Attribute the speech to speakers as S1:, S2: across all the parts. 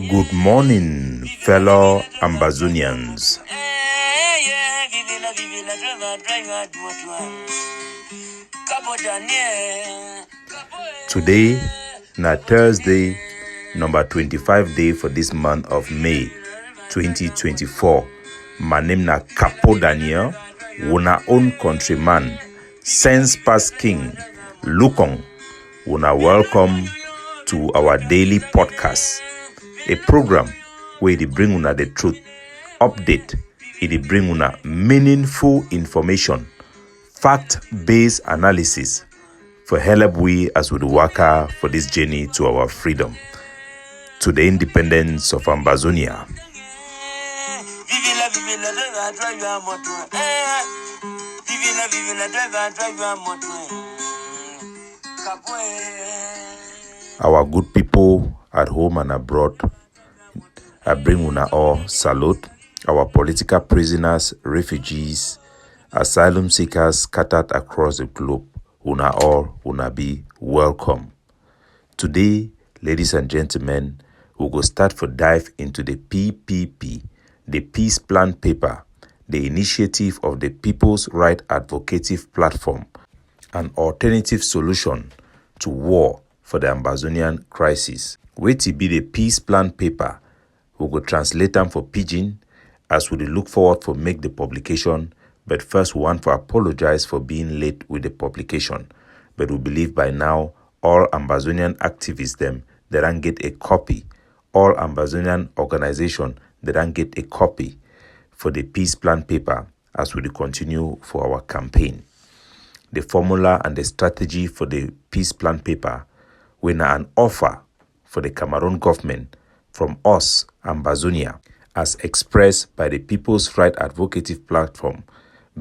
S1: Good morning, fellow Ambazonians. Capo Daniel. Today, na Thursday, number 25 day for this month of May 2024. My name na Capo Daniel, una own countryman, sense past king, Lukong. Una welcome to our daily podcast, a program where they bring una the truth, update, it bring una meaningful information, fact-based analysis for help we as we work for this journey to our freedom, to the independence of Ambazonia. Our good people at home and abroad, I bring una all salute. Our political prisoners, refugees, asylum seekers scattered across the globe, una all, una be welcome. Today, ladies and gentlemen, we will start for dive into the PPP, the Peace Plan Paper, the initiative of the People's Right Advocative Platform, an alternative solution to war for the Ambazonian crisis. Wait to be the Peace Plan Paper, we will translate them for Pidgin as we look forward for make the publication, but first we want to apologize for being late with the publication. But we believe by now all Ambazonian activists them, they don't get a copy. All Ambazonian organization, they don't get a copy for the Peace Plan Paper as we continue for our campaign. The formula and the strategy for the Peace Plan Paper were an offer for the Cameroon government from us, Ambazonia, as expressed by the People's Right Advocative Platform,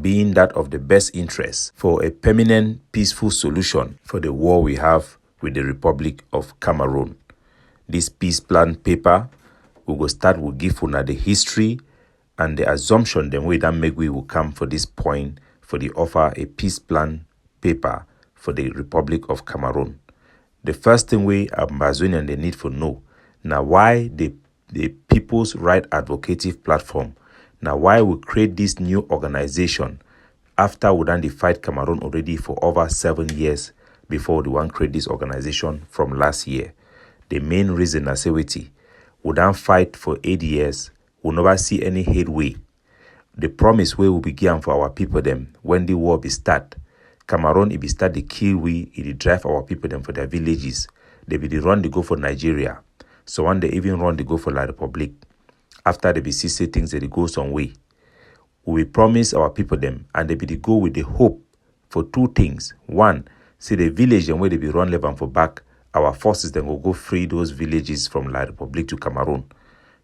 S1: being that of the best interest for a permanent, peaceful solution for the war we have with the Republic of Cameroon. This Peace Plan Paper, we will start with give una the history and the assumption the way that make we will come for this point for the offer a Peace Plan Paper for the Republic of Cameroon. The first thing we Ambazonian they need to know now why the People's Right Advocative Platform, now why we create this new organization after we done the fight Cameroon already for over 7 years before the one create this organization from last year. The main reason I say we done fight for 8 years, we never see any headway. The promise we will begin for our people them when the war be start. Cameroon it be start the kill we, it drive our people them for their villages. They be the run they go for Nigeria. So one they even run they go for La Republic. After they be see things that they go some way. We promise our people them and they be the go with the hope for two things. One, see the village and where they be run level for back, our forces then will go free those villages from La Republic to Cameroon.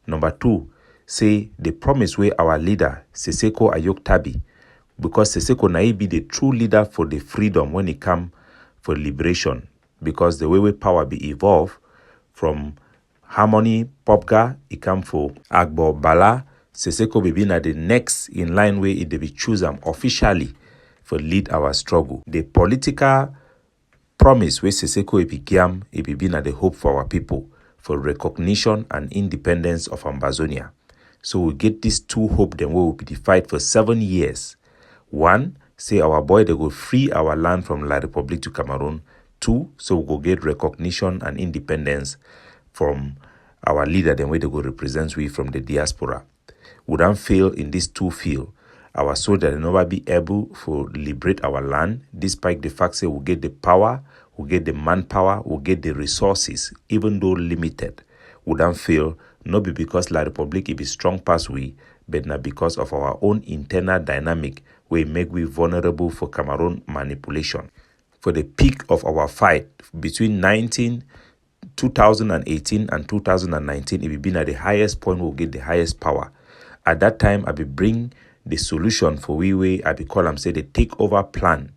S1: Number two, say the promise where our leader, Seseko Ayok Tabi, because Seseko na be the true leader for the freedom when it come for liberation. Because the way power be evolved from Harmony Popga, it come for Agbo Bala, Seseko be na the next in line way it be chosen officially for lead our struggle. The political promise where Seseko it be na the hope for our people for recognition and independence of Ambazonia. So we get these two hope then we will be the fight for 7 years. One, say our boy they go free our land from La Republic to Cameroon. Two, so we go get recognition and independence from our leader, then where they go represent we from the diaspora. We don't fail in these two fields. Our soldiers will never be able to liberate our land, despite the fact that we get the power, we get the manpower, we get the resources, even though limited. We don't fail, not be because La Republic is strong past we, but not because of our own internal dynamic, where make we vulnerable for Cameroon manipulation. For the peak of our fight between 2018 and 2019, it will be at the highest point we'll get the highest power. At that time, I will bring the solution for we I will call them say the takeover plan.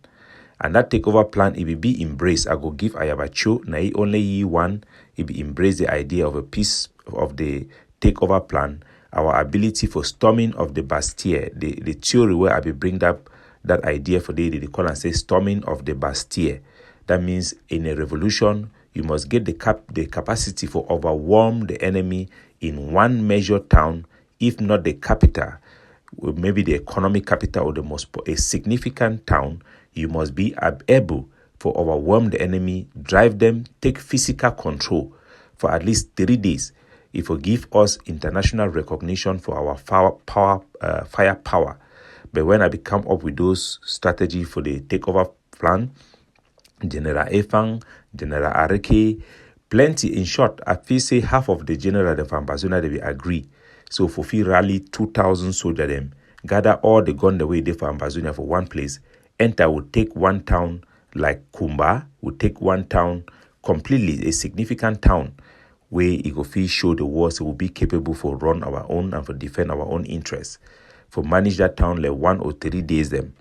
S1: And that takeover plan, it will be embraced. I go give Ayabacho, na only ye one, it will embrace the idea of a piece of the takeover plan, our ability for storming of the Bastille, the theory where I will bring up that idea for they call and say storming of the Bastille. That means in a revolution, you must get the capacity for overwhelm the enemy in one major town, if not the capital, maybe the economic capital or the most a significant town, you must be able to overwhelm the enemy, drive them, take physical control for at least 3 days. It will give us international recognition for our firepower. But when I come up with those strategy for the takeover plan, General Efang, General Areke, plenty. In short, I feel say half of the general from Ambazonia they will agree. So for feel rally 2,000 soldiers them, gather all the gun the way they for Ambazonia for one place, enter will take one town like Kumba, will take one town completely, a significant town where it will feel show the wars will be capable for run our own and for defend our own interests. For manage that town like 1 or 3 days them.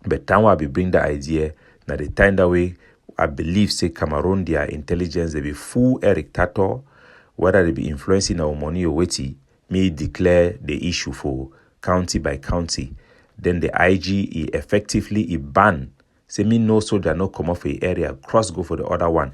S1: But town will be bring the idea that the time that way I believe say Cameroon their intelligence they be full Eric Tato, whether they be influencing our money or waiting, may declare the issue for county by county. Then the IG effectively ban. Say me no soldier no come off a area, cross go for the other one.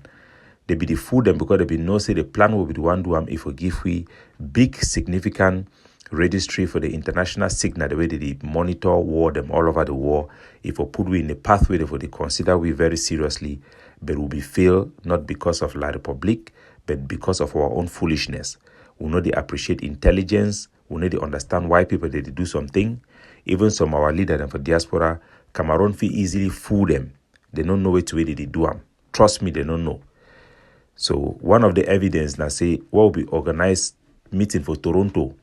S1: They be the fool them because they be no say the plan will be the one do if we give we big significant registry for the international signal, the way they monitor war them all over the war. If we put we in the pathway, they consider we very seriously, but will be failed not because of La Republique, but because of our own foolishness. We know they appreciate intelligence. We know they understand why people they do something. Even some of our leaders and for diaspora, Cameroon feel easily fool them. They don't know which way they do them. Trust me, they don't know. So one of the evidence now say what will be organized meeting for Toronto.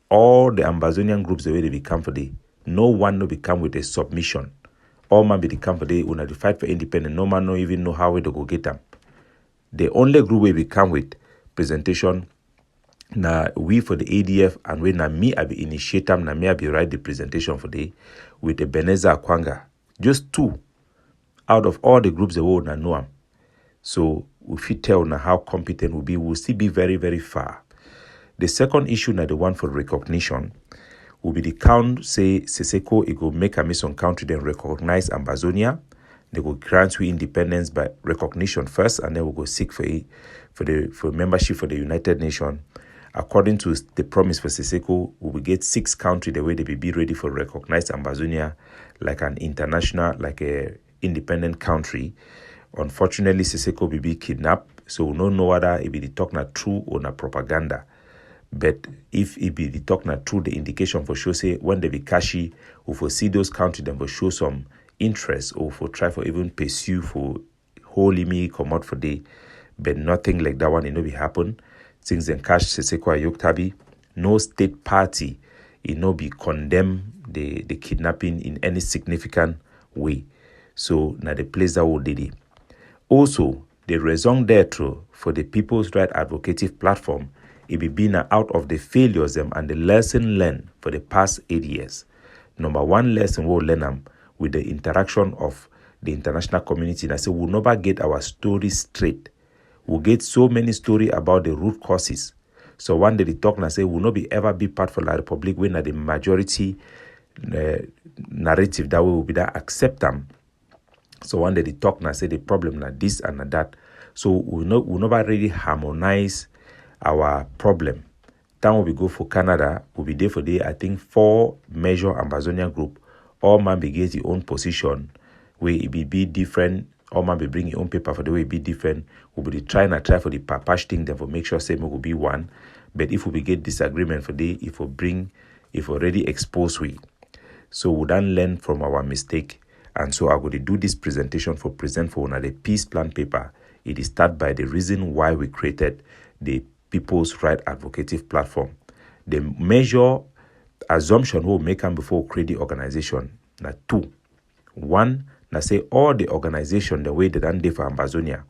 S1: All the Ambazonian groups the way they become for the no one no become with a submission. All man be the come for the when they fight for independence. No man no even know how we to go get them. The only group we become with presentation. Now we for the ADF and when na me I be initiate them, na me I be write the presentation for the with the Beneza Kwanga. Just 2 out of all the groups the world na know them. So if you tell now how competent we'll be, we'll still be very, very far. The second issue now the one for recognition will be the count say Seseko it will make a mission country then recognize Ambazonia. They will grant we independence by recognition first, and then we'll go seek for membership for the United Nations. According to the promise for Seseko, we will get 6 countries the way they be ready for recognize Ambazonia like an international, like a independent country. Unfortunately, Seseko will be kidnapped, so we don't know whether it be the talk not true or not propaganda. But if it be the talk not true, the indication for sure say when they be cashy, we for see those countries then for show some interest or for try for even pursue for holy me come out for day. But nothing like that one, it no be happen. Things then cash Seseko Ayoktabi, no state party, it no be condemn the kidnapping in any significant way. So now the place that would did it. Also, the raison d'etre for the People's Right Advocative Platform, it be been out of the failures them and the lesson learned for the past 8 years. Number one lesson we'll learn them with the interaction of the international community. And I say we'll never get our story straight. We'll get so many stories about the root causes. So one day they talk and say we'll not be ever be part for La Republique when the majority narrative that we will be that accept them. So one day they talk and say the problem na this and na that. So we'll never really harmonize our problem. Time we go for Canada, we'll be there for the I think 4 major Ambazonian group. All man be get their own position where it be different. All man be bring your own paper for the way it be different. We'll be try for the papash thing then for make sure same will be one. But if we get disagreement for the if already expose we. So we don't learn from our mistake. And so I'm going to do this presentation for present for the peace plan paper. It is start by the reason why we created the People's Right Advocative Platform. The major assumption we'll make before we create the organization. Now 2. 1, now say all the organization the way they done for Ambazonia,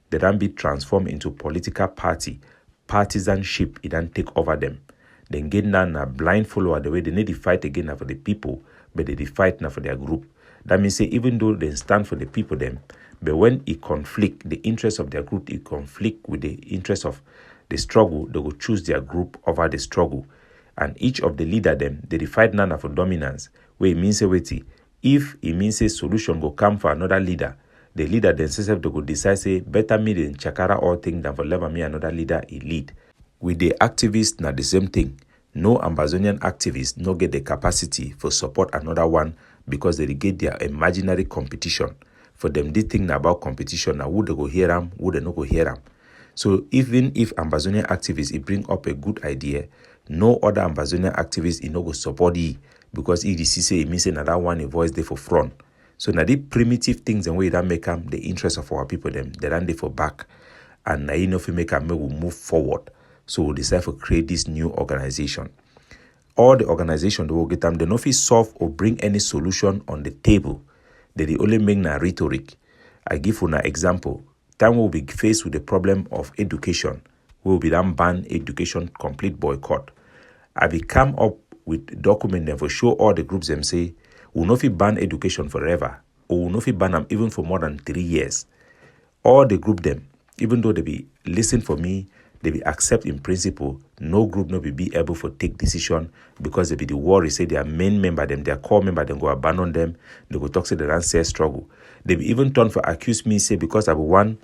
S1: they don't be transformed into political party. Partisanship, it don't take over them. Then get now a blind follower the way they need to fight again now for the people, but they fight now for their group. That means say even though they stand for the people them, but when it conflict, the interest of their group, it conflict with the interest of the struggle, they will choose their group over the struggle. And each of the leader them, they fight none for dominance, where it means if it means a solution go come for another leader, the leader themselves they go decide say better me than chakara all thing than for leave me another leader he lead. With the activists, na the same thing. No Ambazonian activists no get the capacity for support another one because they get their imaginary competition. For them, they think about competition, now who they go hear them, who they no go hear them. So even if Ambazonian activists bring up a good idea, no other Ambazonian activists no go support it because EDC say it means that one a voice there for front. So now the primitive things and way that make them the interest of our people, them they run there for back. And now if we make them we will move forward. So we decide to create this new organization. All the organization they will get them, they no fit solve or bring any solution on the table. They only make na rhetoric. I give you an example. Time we'll be faced with the problem of education. We will be done ban education complete boycott. I will come up with document them for show all the groups them say we'll not fit ban education forever or we'll not fit ban them even for more than 3 years. All the group them, even though they be listen for me, they be accept in principle, no group no be able to take decision because they be the worry, say their main member them, their core member, them go abandon them, they go talk say they don't say struggle. They be even turn for accuse me, say because I be one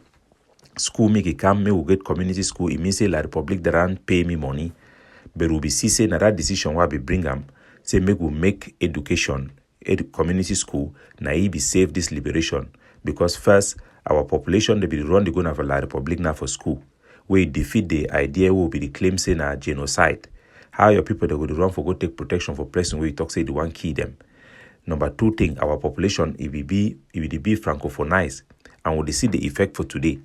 S1: school make it come, me will get community school, it means say like the public that don't pay me money. But we be see say na that decision why we bring them, say make we make education, community school, na it be save this liberation. Because first, our population they be run the gun for la republic now for school. We defeat the idea will be the claim saying a genocide. How your people they go to run for go take protection for person where you talk say the one key them. Number two thing, our population it will be francophonized and we see the effect for today.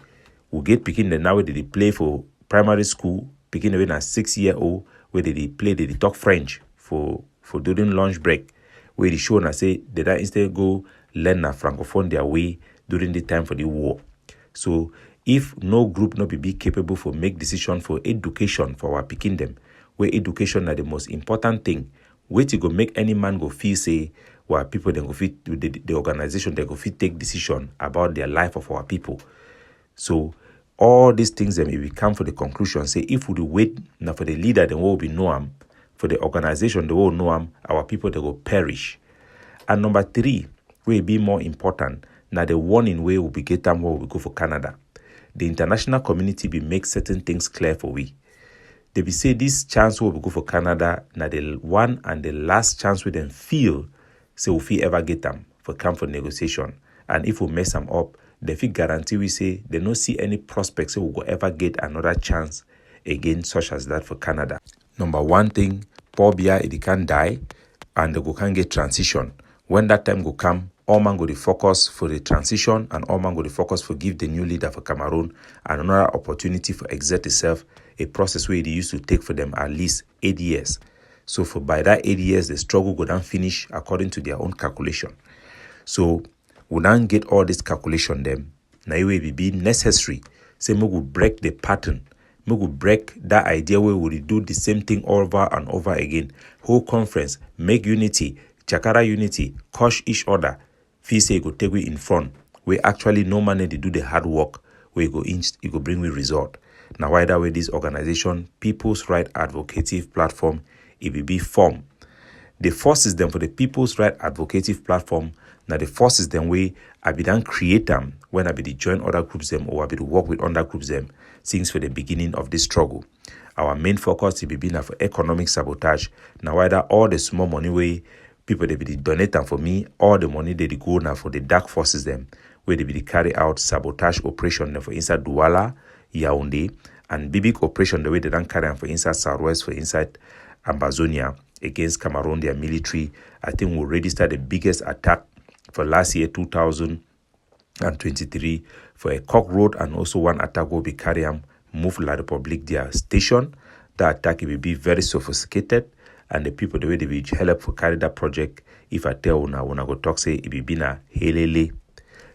S1: We get picking the now where they play for primary school, picking even a 6-year-old where they play they talk French for during lunch break, where they show and say they that instead go learn a francophone their way during the time for the war. So if no group no be capable for make decision for education for our picking them, where education are the most important thing, where to go make any man go feel say where people then go fit the organization they go fit take decision about their life of our people. So all these things then we come for the conclusion say if we wait now for the leader then will be know them, for the organization they will know them, our people they will perish. And number three, will be more important. Now the warning way will be get them where we go for Canada. The international community be make certain things clear for we. They be say this chance will go for Canada, now the one and the last chance we then feel, so if we ever get them for come for negotiation. And if we mess them up, they feel guarantee we say they don't see any prospects so we will ever get another chance again such as that for Canada. Number one thing, Paul Biya it can't die and they go can get transition. When that time go come, all man go to focus for the transition and all man go to focus for give the new leader for Cameroon and another opportunity for exert itself, a process where they used to take for them at least 8 years. So for by that 8 years, the struggle go down finish according to their own calculation. So we don't get all this calculation them. Now it will be necessary. Say we will break the pattern. We will break that idea where we will do the same thing over and over again. Whole conference, make unity, Chakara unity, crush each other. Fee say go take we in front. We actually no money to do the hard work. We go it go bring we result. Now why that way this organization, People's Right Advocative Platform, it will be formed. The forces them for the People's Right Advocative Platform. Now the forces them way I be done create them when I be the join other groups them or I be to work with other groups them since for the beginning of this struggle. Our main focus will be now for economic sabotage. Now whether all the small money way people they be donate them for me, all the money they go now for the dark forces them where they be carry out sabotage operation for inside Douala, Yaoundé, and big operation the way they don't carry them for inside Southwest, for inside Ambazonia against Cameroon, their military. I think we registered the biggest attack for last year 2023 for a Cock Road, and also one attack will be carry them move La Republique their station. That attack will be very sophisticated. And the people the way they will help for carry that project, if I tell una go talk say it will be na helele.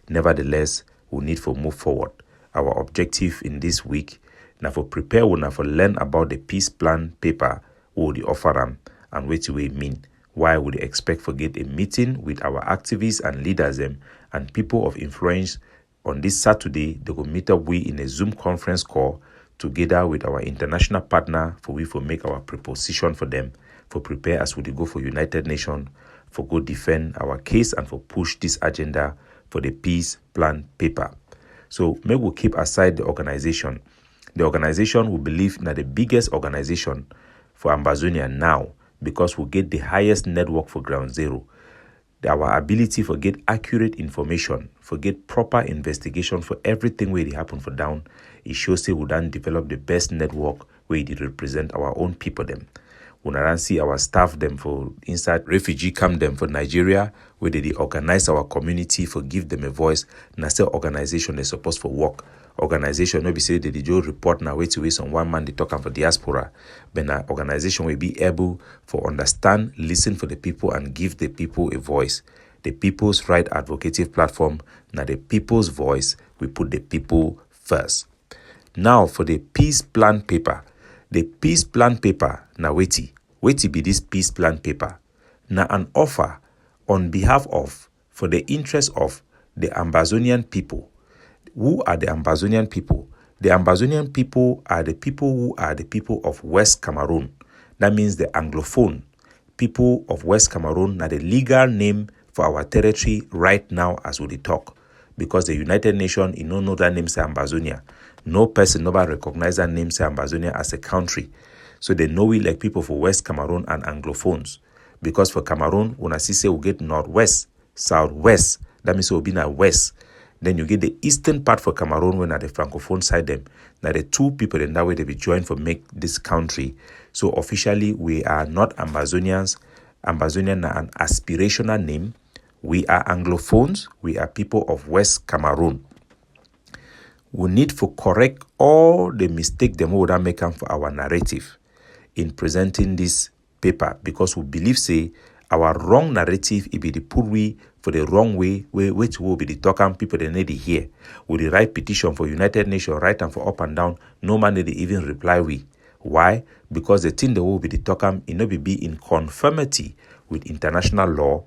S1: Nevertheless, we need to move forward. Our objective in this week now for prepare una for learn about the peace plan paper or the offer them and what we mean. Why would they expect for get a meeting with our activists and leaders them and people of influence on this Saturday? They will meet up we in a Zoom conference call together with our international partner for we for make our proposition for them. For prepare as we go for United Nations, for go defend our case and for push this agenda for the peace plan paper. So maybe we'll keep aside the organization. The organization we believe na the biggest organization for Ambazonia now because we get the highest network for ground zero. Our ability for get accurate information, for get proper investigation for everything where it happen for down, it shows say we done develop the best network where it represent our own people them. We don't see our staff them for inside refugee camp them for Nigeria, where they organize our community for give them a voice. Na say organization is supposed for work. Organization no be say they do report now wait to wait on one man they talking for diaspora. But na organization will be able for understand, listen for the people and give the people a voice. The People's Right Advocative Platform, now the people's voice, we put the people first. Now for the peace plan paper. The peace plan paper, now wait be this peace plan paper. Now an offer on behalf of, for the interest of the Ambazonian people. Who are the Ambazonian people? The Ambazonian people are the people who are the people of West Cameroon. That means the Anglophone people of West Cameroon are the legal name for our territory right now as we talk. Because the United Nations, you know that name say Ambazonia. No person, nobody recognize that name say Ambazonia as a country. So they know we like people for West Cameroon and Anglophones. Because for Cameroon, when I say we get northwest, southwest, that means we'll be in west. Then you get the eastern part for Cameroon when at the Francophone side them. Now the two people in that way they be joined for make this country. So officially we are not Ambazonians. Ambazonian are an aspirational name. We are Anglophones. We are people of West Cameroon. We need to correct all the mistakes them would make for our narrative in presenting this paper because we believe say our wrong narrative it be the poor way for the wrong way which will be the talking people they need to hear. With the right petition for United Nations, right and for up and down, no man need even reply we. Why? Because the thing that will be the talking it not be in conformity with international law,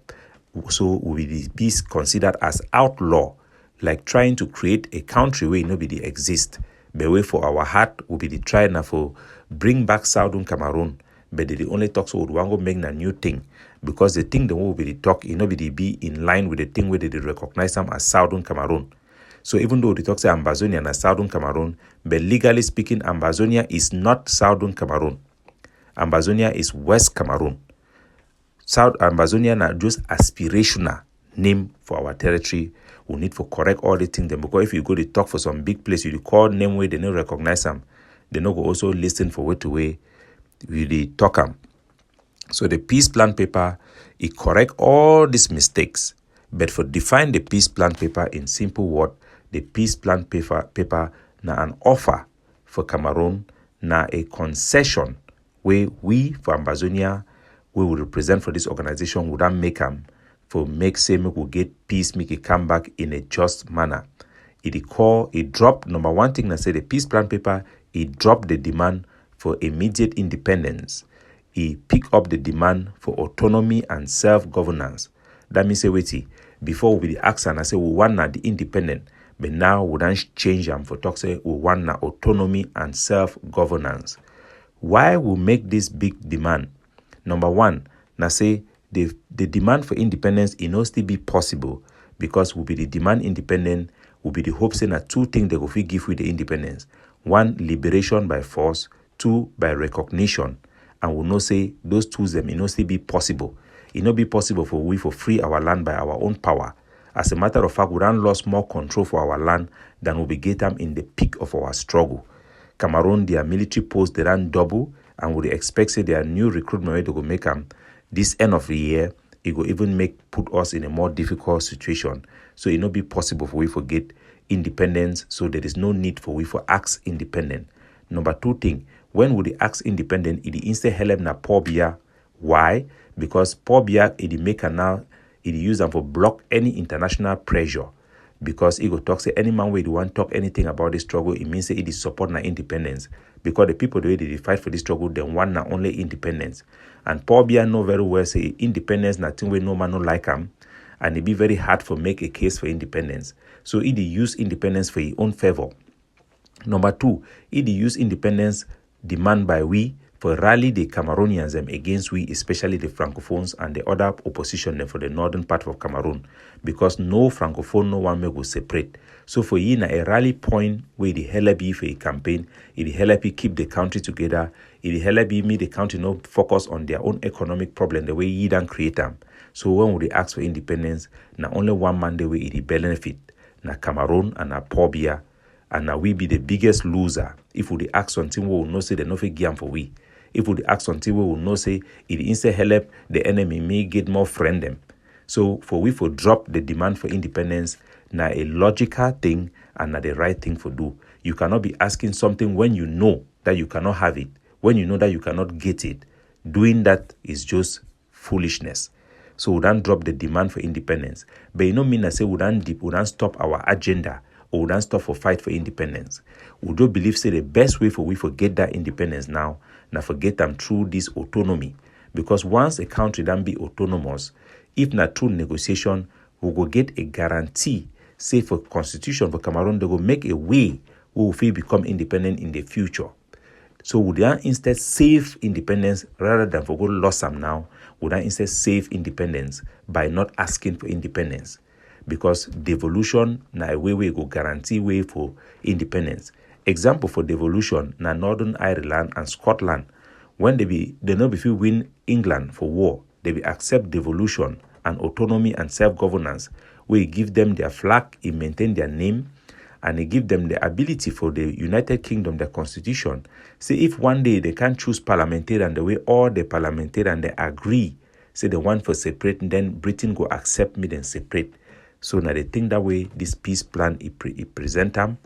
S1: so will be considered as outlaw, like trying to create a country where it no be the exist. But way for our heart will be the trying for bring back Southern Cameroon. But they only talk so would want to make a new thing. Because the thing that will be the talk, it no be in line with the thing where they recognize them as Southern Cameroon. So even though the talk say Ambazonia and Southern Cameroon, but legally speaking, Ambazonia is not Southern Cameroon. Ambazonia is West Cameroon. South Ambazonia are just aspirational name for our territory. We need to correct all the things them because if you go to talk for some big place, you call name where they don't recognize them, they no go also listen for way to way we the talk them. So the peace plan paper, it correct all these mistakes. But for define the peace plan paper in simple word, the peace plan paper na an offer for Cameroon, na a concession where we for Ambazonia, we will represent for this organization would make them for make say make we get peace, make it come back in a just manner. It dropped number one thing that say the peace plan paper, it dropped the demand for immediate independence. He pick up the demand for autonomy and self-governance. That means say wait, before we be the action and say we want na the independent, but now we don't change them for talk say we want na autonomy and self-governance. Why we make this big demand? Number one, na say the demand for independence it no still be possible because we be the demand independent, will be the hope say na two things they go fit give with the independence. One, liberation by force. Two, by recognition. And we know say those two them it no still be possible. It no be possible for we for free our land by our own power. As a matter of fact, we done lost more control for our land than we get them in the peak of our struggle. Cameroon, their military posts they ran double, and we expect say their new recruitment way to go make them this end of the year. It will even put us in a more difficult situation. So it no be possible for we to get independence. So there is no need for we for act independent. Number two thing, when we act independent, it instead help na poor beer. Why? Because poor beer it make now it use them for block any international pressure. Because it go talk say any man where you want talk anything about this struggle, it means say it is support na independence. Because the people the way they fight for this struggle, they want na only independence. And Paul Biya know very well say independence nothing way no man no like him, and it be very hard for make a case for independence. So he use independence for his own favor. Number two, he use independence demand by we for rally the Cameroonians against we, especially the Francophones and the other opposition them for the northern part of Cameroon, because no Francophone, no one may go separate. So for you, a rally point where the hella be for a campaign, it help you keep the country together, it help you make the country not focus on their own economic problem the way you don't create them. So when we ask for independence, not only one man the way it benefit, na Cameroon and na Pobia, and now we be the biggest loser if we ask something we will not say the no game for we. If we ask something we will not say it instead help the enemy may get more friend them. So for we for drop the demand for independence, now a logical thing and not the right thing for do. You cannot be asking something when you know that you cannot have it, when you know that you cannot get it. Doing that is just foolishness. So we don't drop the demand for independence. But you know mean I say we don't stop our agenda or we don't stop for fight for independence. We do believe say the best way for we forget that independence now forget them through this autonomy. Because once a country don't be autonomous, if not through negotiation, we will get a guarantee, say for constitution for Cameroon, they will make a way we will become independent in the future. So would they instead save independence rather than for go lose some now? Would I instead save independence by not asking for independence? Because devolution na a way we go guarantee way for independence. Example for devolution na Northern Ireland and Scotland. When they know if you win England for war, they will accept devolution and autonomy and self-governance. We give them their flag, it maintain their name, and they give them the ability for the United Kingdom, their constitution. Say if one day they can't choose parliamentarian the way all the parliamentarian they agree, say they want for separate, then Britain go accept me then separate. So now they think that way this peace plan it present them.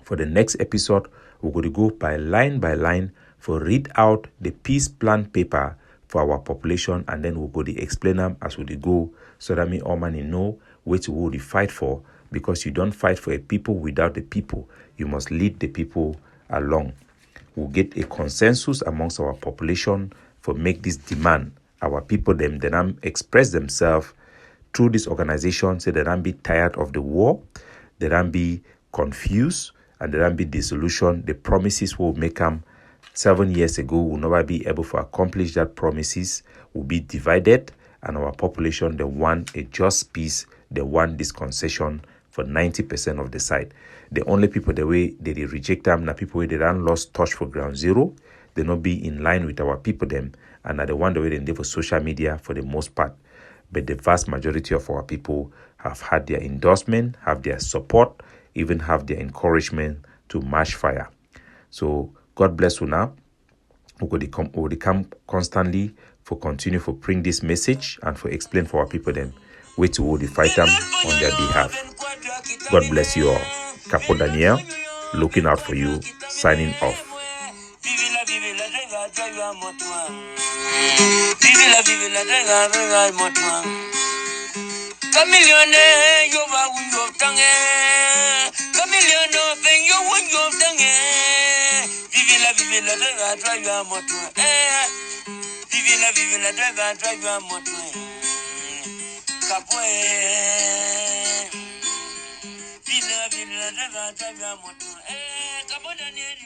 S1: For the next episode, we're going to go by line for read out the peace plan paper for our population, and then we'll go to explain them as we go, so that me all man know which we will fight for. Because you don't fight for a people without the people. You must lead the people along. We'll get a consensus amongst our population for make this demand. Our people then express themselves through this organization, so they don't be tired of the war, they don't be confused, and they don't be disillusioned. The promises we'll make them 7 years ago will never be able to accomplish that promises, will be divided, and our population, they want a just peace, they want this concession for 90% of the side. The only people the way they reject them are people where they don't lost touch for ground zero. They not be in line with our people them, and are the one the way they live for social media for the most part. But the vast majority of our people have had their endorsement, have their support, even have their encouragement to march fire. So God bless you now. We will come constantly for continue for bring this message and for explain for our people them way to hold the fight them on their behalf. God bless you all. Capo Daniel, looking out for you, signing off. Capo Daniel,